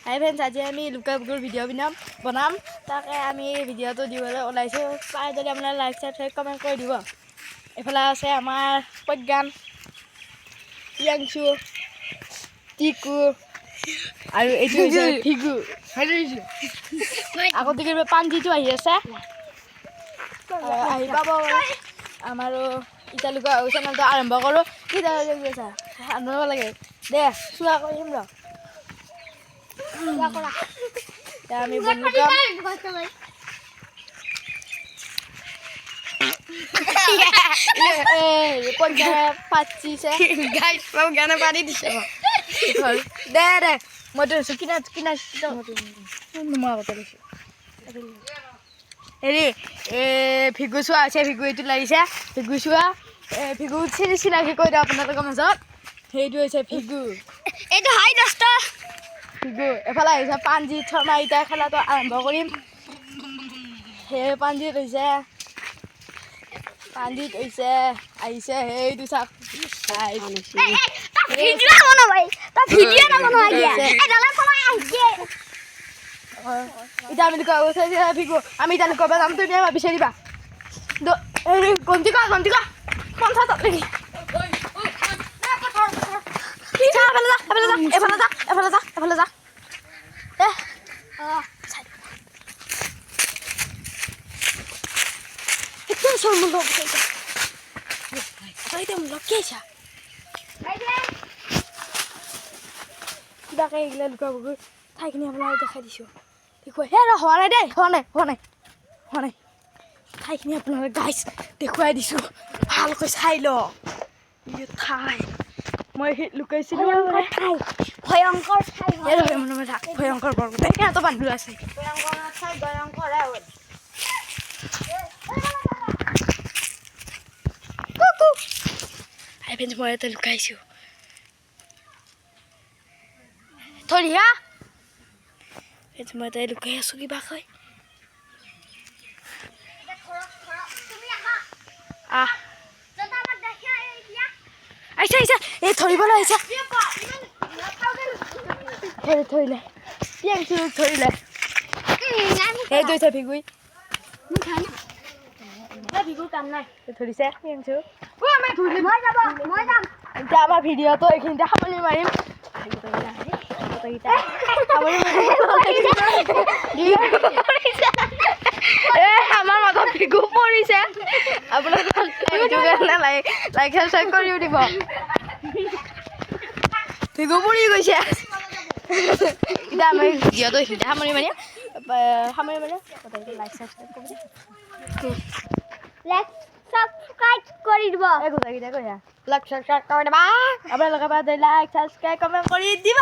হাই friends, আজি আমি লুকা বুকুৰ ভিডিঅ' বনাম। তাকে আমি ভিডিঅ'টো দিবলৈ ওলাইছোঁ। পাই যদি আপোনাৰ লাইক চাবস্ক্ৰাইব কমেণ্ট কৰি দিব। এইফালে আছে আমাৰ প্ৰজ্ঞান, প্ৰিয়াংশু, টিকু আৰু এইটো হৈছে ফিগু। আগতে পাঞ্জিটো আহি আছে, আহি পাব আমাৰো। এতিয়া লুকা চেনেলটো আৰম্ভ কৰোঁ। কি আনিব লাগে দে চোৱা কৰিম ৰ। আমি বন্ধুকাম পাতিছে গানে পাতি দিছে দে দে মই দিছোঁ কিনা হেৰি ভিগু চোৱা আছে। ভিগু এইটো লাগিছে ভিগু চোৱা। ভিগু চিনাকি কৈ দিওঁ আপোনালোকৰ মাজত। সেইটো হৈছে ভিগু, এইটো হাই দস্ত ভিগু। এফালে আহিছে পাঞ্জিত শৰ্মা। এতিয়া খেলাটো আৰম্ভ কৰিম। সেই পাঞ্জিত হৈছে আহিছে সেইটো চাওক। এতিয়া আমি ভিগু আমি এতিয়া লুকাব যাম। তুমি এবাৰ বিচাৰিবা গন্তি কৰ 50 এফালে যা কিবাকে এইগিলা লুকা বুকুৰ ঠাইখিনি আপোনালোকক দেখাই দিছোঁ। দেখুৱাই হে হোৱা নাই দেই, হোৱা নাই ঠাইখিনি আপোনালোকে গাইছ দেখুৱাই দিছোঁ। ভালকৈ চাই ল ঠাই মই লুকাইছিলোঁ। ভয়ংকৰ ঠাই ভয়ংকৰ পৰ্বত সিহঁতৰ বান্ধু আছে। মই এটা লুকাইছোঁ ধৰিয়া। মই তাই লুকাই আছোঁ কিবা কয়। আহিছে এই ধৰিবলৈ আহিছে। ধৰিলে ধৰিলে সেইটো হৈছে ভিগুই। ভিগুৰ কাম নাই ধৰিছে প্ৰিয়াংশু। এতিয়া আমাৰ ভিডিঅ'টো এইখিনিতে সামৰি মাৰিম। আমাৰ মাজত ভিগু পৰিছে। আপোনালোকে লাইক চাবস্ক্ৰাইব কৰিও দিব। ভিগু পৰি গৈছে। এতিয়া আমি ভিডিঅ'টো এইখিনিতে সামৰি মাৰিম। লাইক চাবস্ক্ৰাইব কৰি দিব। আপোনালোকে লাইক চাবস্ক্ৰাইব কমেণ্ট কৰি দিব।